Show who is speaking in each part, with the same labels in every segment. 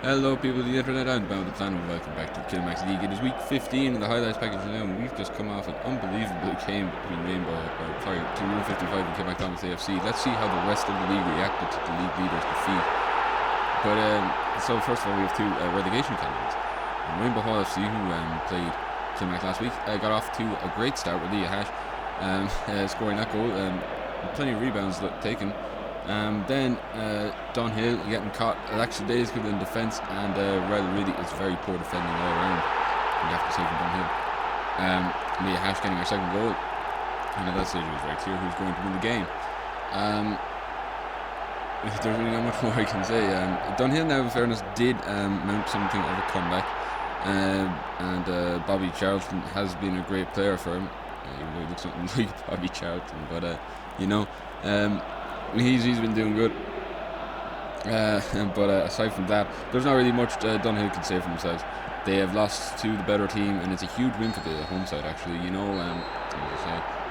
Speaker 1: Hello people of the internet, I'm Bound the Plan and welcome back to Kilmac League. It is week 15 in the highlights package now and we've just come off an unbelievable game between Rule 55 and Kilmac Thomas AFC. Let's see how the rest of the league reacted to the league leaders' defeat. So first of all we have two relegation candidates. Rainbow Hall FC, who played Kilmac last week, got off to a great start with Leah Hash scoring that goal. Plenty of rebounds taken. Then Dunhill getting caught lackadaisical in defence, and really it's very poor defending all around. You have to say from Dunhill. Leah Hash getting her second goal, and at that stage it was very clear who's going to win the game. There's really not much more I can say. Dunhill, now in fairness, did mount something of a comeback, and Bobby Charlton has been a great player for him. Even though he looks something like Bobby Charlton, but he's been doing good. But aside from that, there's not really much Dunhill can say for themselves. They have lost to the better team, and it's a huge win for the home side. Actually,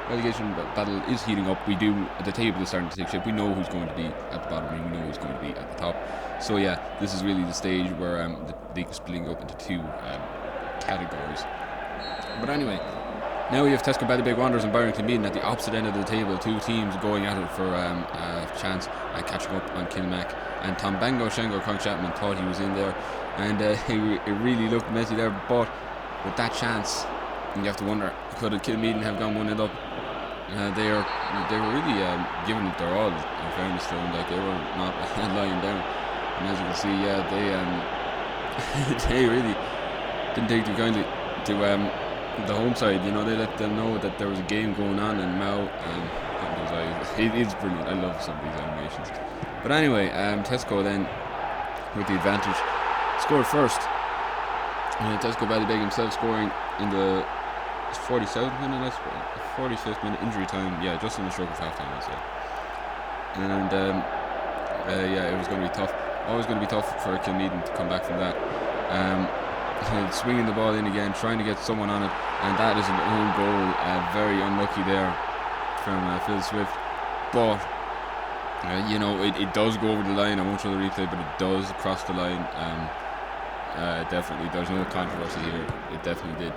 Speaker 1: relegation battle is heating up. The table is starting to take shape. We know who's going to be at the bottom, and we know who's going to be at the top. So yeah, this is really the stage where the league is splitting up into two categories. But anyway. Now we have Tesco Ballybeg Wanderers and Byron Kilmeaden at the opposite end of the table. Two teams going at it for a chance at catching up on Kilmac. And Tom Bango Shengo Cronk Chapman thought he was in there, and it really looked messy there. But with that chance, you have to wonder, could Kilmeaden have gone 1-0 up? They were really giving it their all. In fairness to them, they were not lying down. And as you can see, they really didn't take too kindly to the home side. They let them know that there was a game going on, and Mao it's brilliant. I love some of these animations. But anyway, Tesco then with the advantage scored first. Tesco Ballybeg himself scoring in the 47th minute, 45th minute injury time. Yeah, just on the stroke of half time, I'd say. And it was going to be tough. Always going to be tough for Kilmeaden to come back from that. Swinging the ball in again, trying to get someone on it, and that is an own goal. Very unlucky there from Phil Swift, but it does go over the line. I won't show the replay, but it does cross the line. Definitely, there's no controversy here. It definitely did.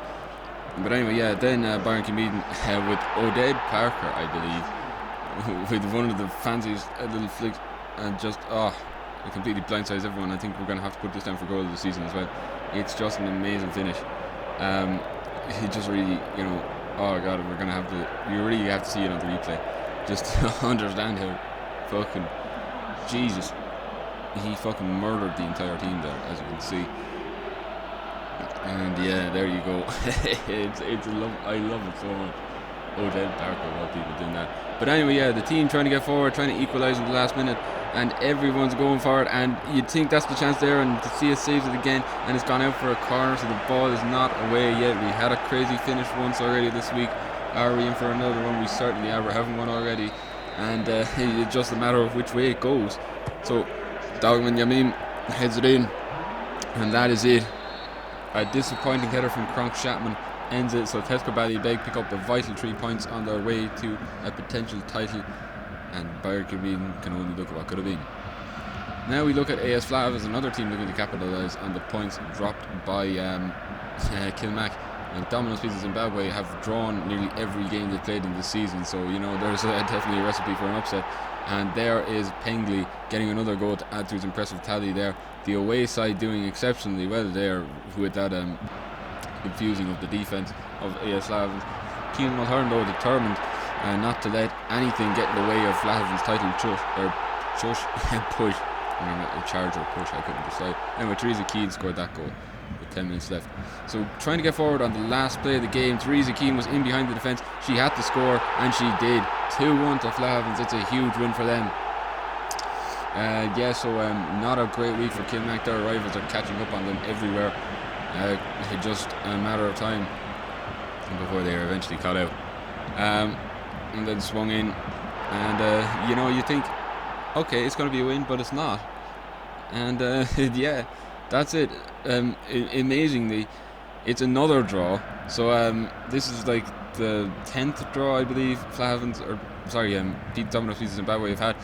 Speaker 1: But anyway, yeah. Then Byron Kilmeaden with Oded Parker, I believe, with one of the fanciest little flicks, and just it completely blindsides everyone. I think we're going to have to put this down for goal of the season as well. It's just an amazing finish. It just really, oh god, we're going to have to, you really have to see it on the replay just to understand how fucking, Jesus, he fucking murdered the entire team there, as you can see. And yeah, there you go. I love it so much. Odell Parker, what people doing that. But anyway, yeah, the team trying to get forward, trying to equalise in the last minute, and everyone's going for it, and you'd think that's the chance there, and to see it saves it again, and it's gone out for a corner, so the ball is not away yet. We had a crazy finish once already this week. Are we in for another one? We certainly are. We're having one already, and it's just a matter of which way it goes. So Dogman Yamim heads it in, and that is it. A disappointing header from Cronk Chapman ends it, so Tesco Ballybeg pick up the vital 3 points on their way to a potential title, and Byron Kilmeaden can only look at what could have been. Now we look at AS Flav as another team looking to capitalise on the points dropped by Kilmac. And Domino's Pizza Zimbabwe have drawn nearly every game they played in this season, so there's definitely a recipe for an upset. And there is Pengley getting another goal to add to his impressive tally there. The away side doing exceptionally well there with that confusing of the defence of AS Flav. Keenan Mulhern, though, determined not to let anything get in the way of Flahaven's title push. Charge or push, I couldn't decide. Anyway, Teresa Keane scored that goal with 10 minutes left. So trying to get forward on the last play of the game, Teresa Keane was in behind the defence. She had to score, and she did. 2-1 to Flahavens. It's a huge win for them. So not a great week for Kilmac. Their rivals are catching up on them everywhere. It's just a matter of time before they are eventually caught out. And then swung in, and you think, okay, it's going to be a win, but it's not. And yeah, that's it. Amazingly, it's another draw. So this is like the 10th draw, I believe, Flahavens, Domino's Pizza Zimbabwe have had.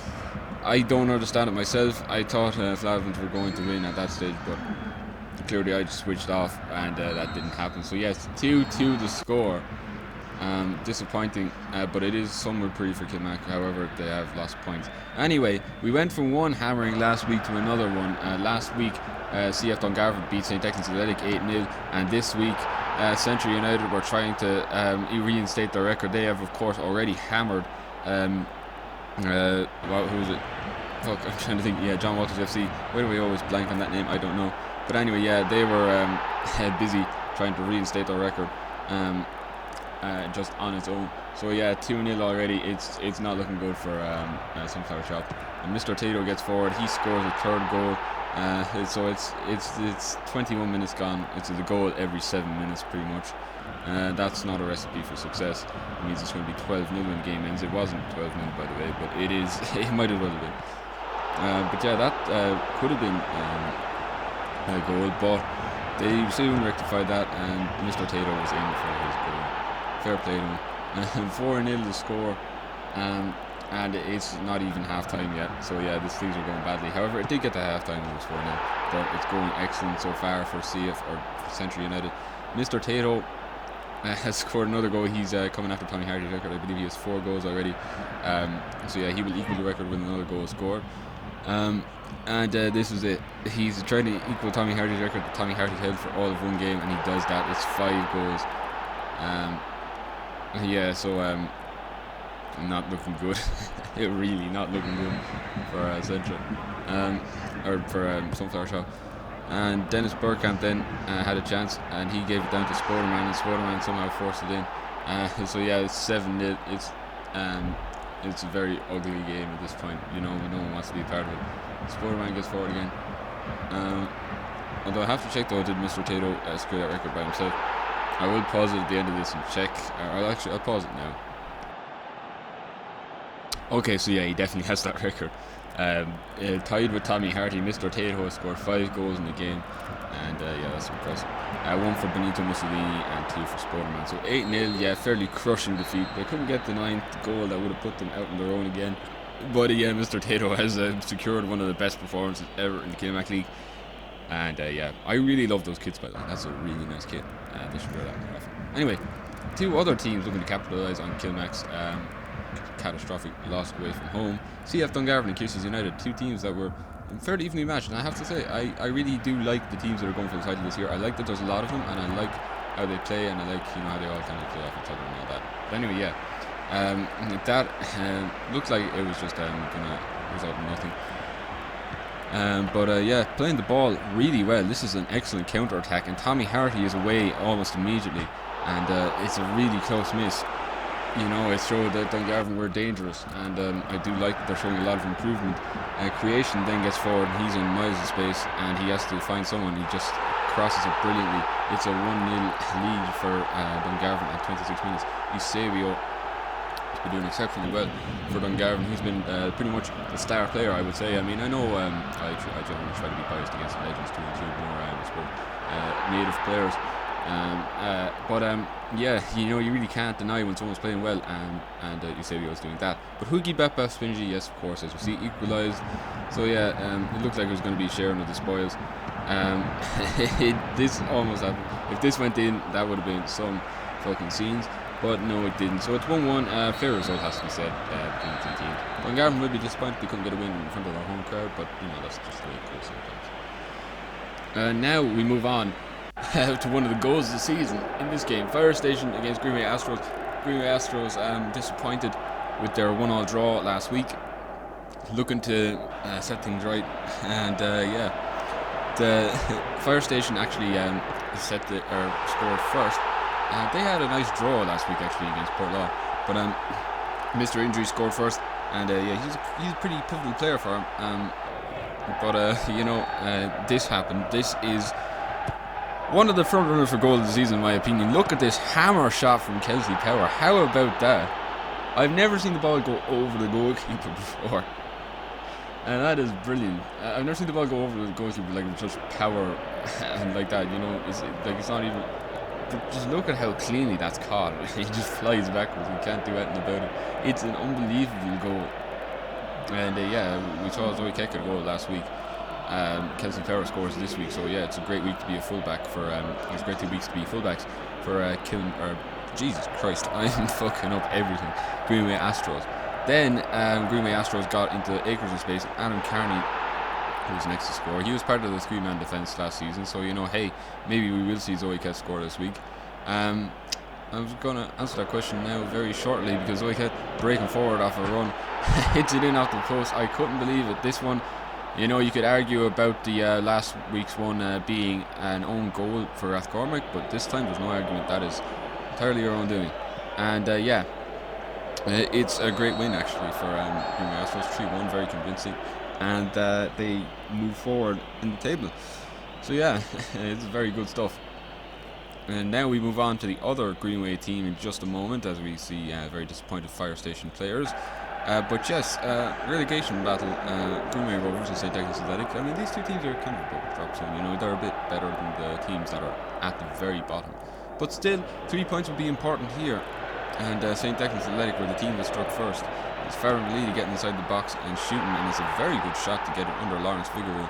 Speaker 1: I don't understand it myself. I thought Flavins were going to win at that stage, but clearly I just switched off, and that didn't happen. So yes, 2-2 the score. Disappointing, but it is somewhat pretty for Kilmac. However, they have lost points. Anyway, we went from one hammering last week to another one. Last week, CF Dungarvan beat St. Declan's Athletic 8-0, and this week, Central United were trying to reinstate their record. They have, of course, already hammered. Who is it? Fuck, I'm trying to think. Yeah, John Walters FC. Why do we always blank on that name? I don't know. But anyway, yeah, they were busy trying to reinstate their record. Just on its own. So yeah, 2-0 already. It's not looking good for Sunflower Shop. And Mr. Tato gets forward. He scores a third goal. So it's 21 minutes gone. It's a goal every 7 minutes, pretty much. That's not a recipe for success. It means it's going to be 12-0 when the game ends. It wasn't 12-0, by the way, but it is. It might as well have been. But yeah, that could have been a goal, but they soon rectified that, and Mr. Tato was in for his goal. Fair play to him. 4-0 the score, and it's not even half time yet. So yeah, these things are going badly. However, it did get to half time when it was 4-0, but it's going excellent so far for CF or for Central United. Mr. Tato has scored another goal. He's coming after Tommy Hardy's record. I believe he has 4 goals already. So yeah, he will equal the record with another goal scored. And this is it. He's trying to equal Tommy Hardy's record that Tommy Hardy held for all of one game, and he does that. It's 5 goals. Yeah, so not looking good. Really not looking good for Central, or for Sunflower Shop. And Dennis Burkamp then had a chance, and he gave it down to Spoderman, and Spoderman somehow forced it in. So yeah, it's 7-0. It's a very ugly game at this point. You know, no one wants to be a part of it. Spoderman gets forward again. Although I have to check though, did Mr. Tato secure that record by himself? I will pause it at the end of this and check. I'll pause it now. Okay, so yeah, he definitely has that record. Tied with Tommy Hardy, Mr. Tato has scored 5 goals in the game, and yeah, that's impressive. 1 for Benito Mussolini and 2 for Spoderman. So 8-0, yeah, fairly crushing defeat. They couldn't get the 9th goal that would have put them out on their own again. But yeah, Mr. Tato has secured one of the best performances ever in the Kilmac League. And yeah, I really love those kits, by the way. That's a really nice kit. They should wear that more often. Anyway, 2 other teams looking to capitalise on Kilmac's catastrophic loss away from home. CF Dungarvan and Kisses United, 2 teams that were fairly evenly matched. And I have to say, I really do like the teams that are going for the title this year. I like that there's a lot of them, and I like how they play, and I like how they all kind of play off each other and all that. But anyway, yeah, that looked like it was just going to result in nothing. But yeah, playing the ball really well. This is an excellent counter-attack, and Tommy Hardy is away almost immediately, and it's a really close miss. You know, it showed that Dungarvan were dangerous, and I do like that they're showing a lot of improvement. Creation then gets forward, and he's in miles of space, and he has to find someone. He just crosses it brilliantly. It's a 1-0 lead for Dungarvan at 26 minutes. Eusebio has been doing exceptionally well for Dungarvan. He's been pretty much the star player, I would say. I mean, I know I generally try to be biased against the legends to include more, native players. But yeah, you know, you really can't deny when someone's playing well, and Eusebio is doing that. But Hoogie Beppa Spingy, yes, of course, as we see, equalised. So yeah, it looked like it was going to be sharing of the spoils. This almost happened. If this went in, that would have been some fucking scenes. But no, it didn't. So it's 1-1. Fair result has to be said between the 2 teams. Dungarvan will be disappointed they couldn't get a win in front of their home crowd, but you know, that's just the way it goes sometimes. Now we move on to one of the goals of the season in this game. Fire Station against Greenway Astros. Greenway Astros disappointed with their 1-1 draw last week, looking to set things right, and yeah, the Fire Station actually scored first. They had a nice draw last week actually against Port Law, but Mr. Injury scored first, and yeah, he's a pretty pivotal player for him. But you know, this happened. This is one of the front runners for goal of the season, in my opinion. Look at this hammer shot from Kelsey Power. How about that? I've never seen the ball go over the goalkeeper before, and that is brilliant. I've never seen the ball go over the goalkeeper like with such power and like that. You know, it's not even. But just look at how cleanly that's caught. He just flies backwards. You can't do anything about it. It's an unbelievable goal. And yeah, we saw Zoe Keka goal last week. Kelsey Power scores this week, so yeah, it's a great week to be a fullback for. It's a great 2 weeks to be fullbacks for Jesus Christ, I'm fucking up everything. Greenway Astros. Then Greenway Astros got into acres of space. Adam Carney, who was next to score, he was part of the 3-man defence last season, so hey, maybe we will see Zoe Keka score this week. I was going to answer that question now very shortly, because Zoe Keka breaking forward off a run hits it in off the post. I couldn't believe it. This one, you could argue about the last week's one being an own goal for Rathcormac, but this time there's no argument. That is entirely your own doing. And yeah, it's a great win actually for Greenway Astros. 3-1, very convincing, and they move forward in the table. So yeah, it's very good stuff. And now we move on to the other Greenway team in just a moment, as we see very disappointed Fire Station players. But yes, relegation battle, Greenway Rovers and St. Agnes Athletic. I mean, these two teams are kind of a bit drop zone, they're a bit better than the teams that are at the very bottom. But still, 3 points would be important here. And St. Agnes Athletic were the team that struck first. It's Farron Lee getting inside the box and shooting, and it's a very good shot to get it under Lawrence Figueroa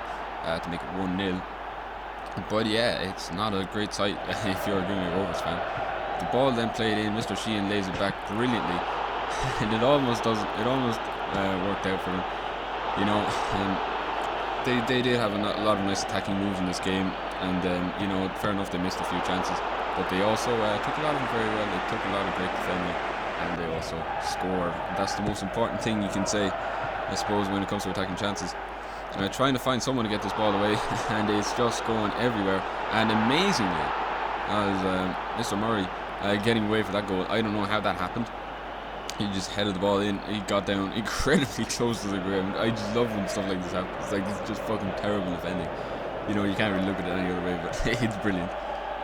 Speaker 1: to make it 1-0. But yeah, it's not a great sight if you're a Greenway Rovers fan. The ball then played in, Mr. Sheehan lays it back brilliantly, and it almost worked out for them. They did have a lot of nice attacking moves in this game, and fair enough, they missed a few chances, but they also took a lot of them very well. They took a lot of great defending, and they also scored. That's the most important thing you can say, I suppose, when it comes to attacking chances. Trying to find someone to get this ball away, and it's just going everywhere. And amazingly, as Mr. Murray getting away for that goal, I don't know how that happened. He just headed the ball in. He got down incredibly close to the ground. I just love when stuff like this happens. It's like, it's just fucking terrible defending. You can't really look at it any other way, but it's brilliant.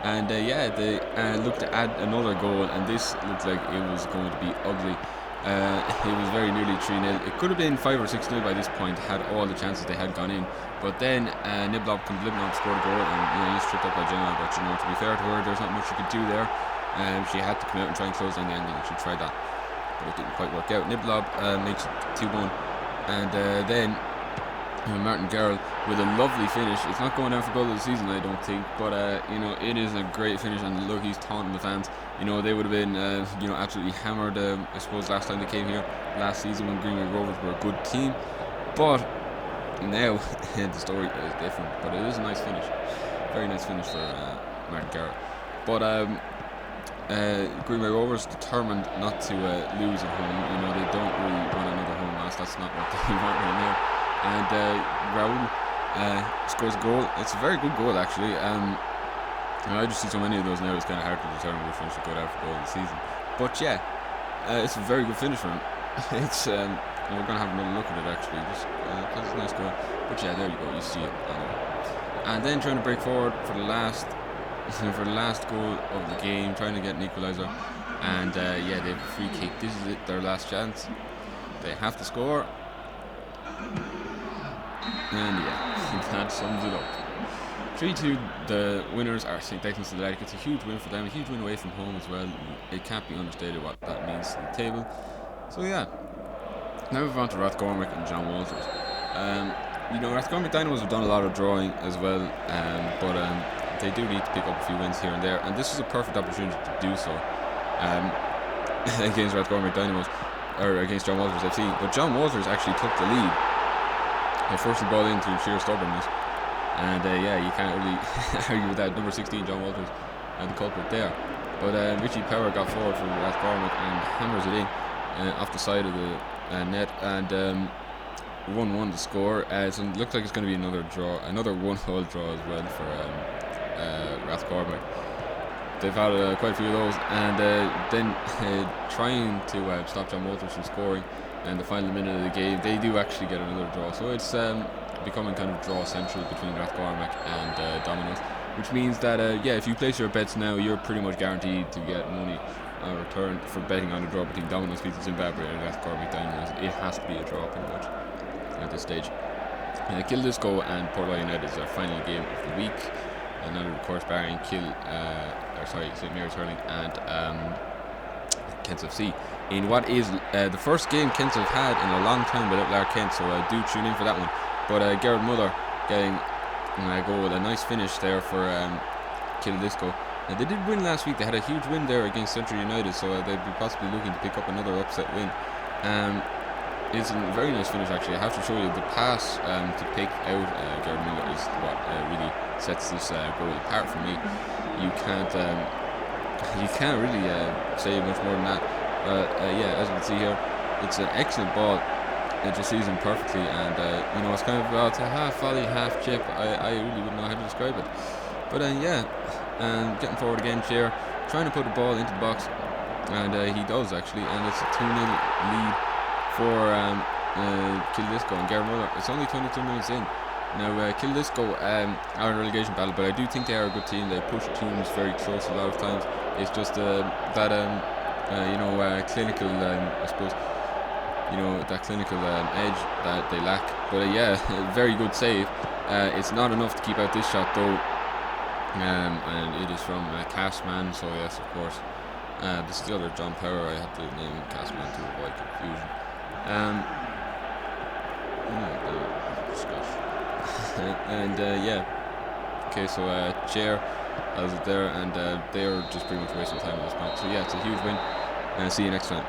Speaker 1: And yeah, they looked to add another goal, and this looked like it was going to be ugly. It was very nearly 3-0. It could have been 5 or 6-0 by this point had all the chances they had gone in. But then Niblob scored a goal, and he's tripped up by Gemma. But to be fair to her, there's not much she could do there. She had to come out and try and close down the ending, and she tried that, but it didn't quite work out. Niblob makes it 2-1, and then Martin Garrell with a lovely finish. It's not going down for goal of the season, I don't think, but it is a great finish, and look, he's taunting the fans. They would have been absolutely hammered, I suppose, last time they came here last season when Greenway Rovers were a good team. But now the story is different, but it is a nice finish, very nice finish for Martin Garrett. But Greenway Rovers determined not to lose at home. They don't really want another home loss. That's not what they want right now. And Raoul scores a goal. It's a very good goal, actually. I just see so many of those now. It's kind of hard to determine which one should go down for goal of the season. But yeah, it's a very good finish for him. It's we're gonna have another look at it actually, just because it's a nice goal. But yeah, there you go. You see it anyway. And then trying to break forward for the last goal of the game, trying to get an equaliser. And yeah, they have a free kick. This is their last chance. They have to score. And yeah, that sums it up. 3-2, the winners are St. Agnes Athletic. It's a huge win for them, a huge win away from home as well. It can't be understated what that means to the table. So yeah, now we move on to Rathcormac and John Walters. Rathcormac Dynamos have done a lot of drawing as well, but they do need to pick up a few wins here and there, and this is a perfect opportunity to do so against Rathcormac Dynamos, or against John Walters FC. But John Walters actually took the lead. They forced the ball in through sheer stubbornness. And yeah, you can't really argue with that. Number 16, John Walters, the culprit there. But Richie Power got forward from Rathcormac and hammers it in off the side of the net, and 1-1 to score. So it looks like it's going to be another draw, another one-all draw as well for Rathcormac. They've had quite a few of those, and then trying to stop John Walters from scoring in the final minute of the game, they do actually get another draw. So it's becoming kind of draw central between Rathcormac and Dominoes, which means that yeah, if you place your bets now, you're pretty much guaranteed to get money in return for betting on a draw between Dominoes Pizza Zimbabwe and Rathcormac Dynamos. It has to be a draw pretty much at this stage. Kildisco and Port United is our final game of the week, and then of course barring St. Mary's Hurling and Kents FC in what is the first game Kents have had in a long time without Lark Kent, so do tune in for that one. But Garrett Muller getting a goal with a nice finish there for Kildisco. They did win last week. They had a huge win there against Central United, so they'd be possibly looking to pick up another upset win. It's a very nice finish, actually. I have to show you the pass to pick out Garrett Muller is what really sets this goal apart for me. You can't really say much more than that. Yeah, as you can see here, it's an excellent ball. It just sees him perfectly, and it's kind of it's a half volley, half chip. I really wouldn't know how to describe it, but yeah, and getting forward again, Chair, trying to put the ball into the box, and he does actually, and it's a 2-0 lead for Kildisco and Garrett Muller. It's only 22 minutes in. Now Kildisco are in a relegation battle, but I do think they are a good team. They push teams very close a lot of times. It's just that clinical, I suppose, that clinical edge that they lack. But yeah, very good save. It's not enough to keep out this shot though, and it is from Castman. So yes, of course, this is the other John Power. I had to name him Castman to avoid confusion. And yeah, okay, so Chair has it there, and they are just pretty much wasting time at this point. So yeah, it's a huge win, and see you next time.